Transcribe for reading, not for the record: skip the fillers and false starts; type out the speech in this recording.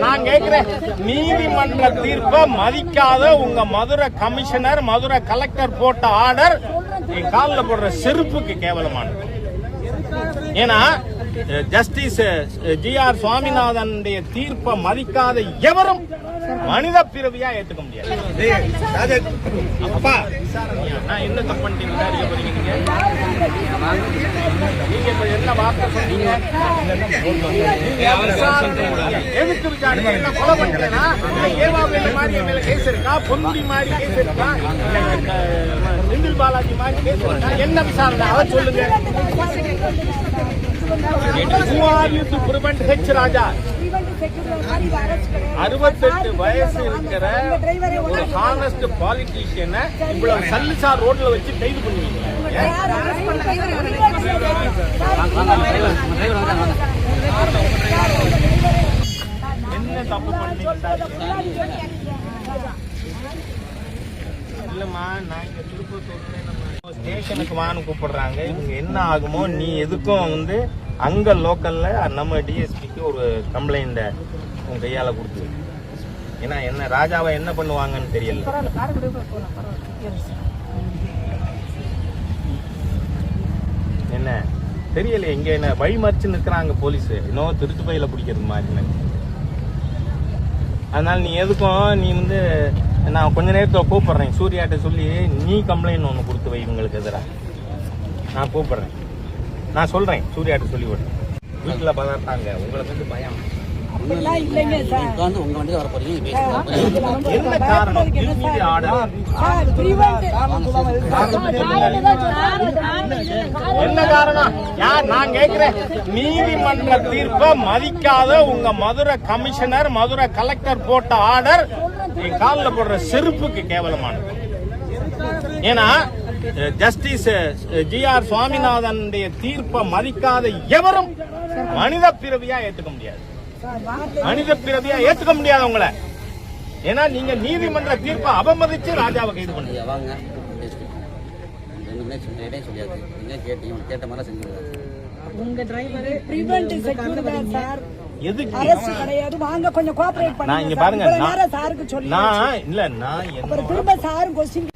நான் கேட்கிறேன், நீதிமன்ற தீர்ப்பை மதிக்காத உங்க மதுரை கமிஷனர், மதுரை கலெக்டர் போட்ட ஆர்டர் என் காலில் போடுற செருப்புக்கு கேவலமானது. ஏன்னா ஜஸ்டிஸ் ஜி.ஆர். சுவாமிநாதன் தீர்ப்பை மதிக்காத எவரும் மனித பிறவியா ஏத்துக்க முடியாது. அப்பா நான் என்ன தப்பு பண்ணிட்டீங்க? நீங்க இப்ப என்ன வார்த்தை சொன்னீங்க? எதுக்கு விசாரணை? என்ன கொலை பண்ணிட்டேனா? ஏவாவேல மாதிரி மேல கேஸ் இருக்கா? பொன்முடி மாதிரி கேஸ் இருக்கா? செந்தில் பாலாஜி மாதிரி கேஸ் இருக்கா? என்ன விசாரணை அதை சொல்லுங்க. Who are you to prevent H. ராஜா? 68 வயசு இருக்கிற ஒரு ஹானஸ்ட் பாலிட்டிஷியனை இவ்வளவு சல்லிசா ரோட்ல வச்சு கைது பண்ணுவீங்க. என்ன தப்பு பண்ணீங்க? இல்லம்மா, நான் இங்க திருப்பூர் ஸ்டேஷனுக்கு வான்னு கூப்பிடுறாங்க. இவங்க என்ன ஆகுமோ, நீ எதுக்கும் அங்க லோக்கல்ல நம்ம டிஎஸ்பிக்கு ஒரு கம்ப்ளைண்ட் உங்க கையால கொடுத்து, ஏன்னா என்ன ராஜாவை என்ன பண்ணுவாங்கன்னு தெரியல. என்ன தெரியல, இங்க என்ன வழி மறிச்சு நிற்கிறாங்க போலீஸ், இன்னும் திருச்சுப்பையில பிடிக்கிறது மாதிரி. அதனால நீ எதுக்கும் நீ நான் கொஞ்ச நேரத்தில் கூப்பிடுறேன், சூர்யாட்ட சொல்லி நீ கம்ப்ளைண்ட் ஒன்று கொடுத்து வை இவங்களுக்கு எதிராக. நான் கூப்பிடுறேன், நான் சொல்றேன், சூர்யாட்ட சொல்லி விடுறேன். வீட்டில் பதார்த்தாங்க, உங்களுக்கு பயம் என்ன காரணம்? என்ன காரணம்? நான் கேட்கிறேன், நீதிமன்ற தீர்ப்பை மதிக்காத உங்க மதுரை கமிஷனர், மதுரை கலெக்டர் போட்ட ஆர்டர் என் காலில் போடுற செருப்புக்கு கேவலமானது. ஏன்னா ஜஸ்டிஸ் ஜி.ஆர். சுவாமிநாதன் தீர்ப்பை மதிக்காத எவரும் மனித பிறவியா ஏத்துக்க முடியாது. மனித பிறவியா ஏத்துக்க முடியாது உங்களை. ஏன்னா நீங்க நீதிமன்ற தீர்ப்பை அவமதிச்சு ராஜாவை கைது பண்ணீங்க. உங்க டிரைவர் பிரிவென்ட் செக்யூரிட்டி சார், எதுக்கு அரசு கிடையாது, வாங்க கொஞ்சம் கோஆபரேட் பண்ணுங்க. நான் இங்க பாருங்க, சாருக்கு சொல்லி நான் திரும்ப சார் கொஸ்டின்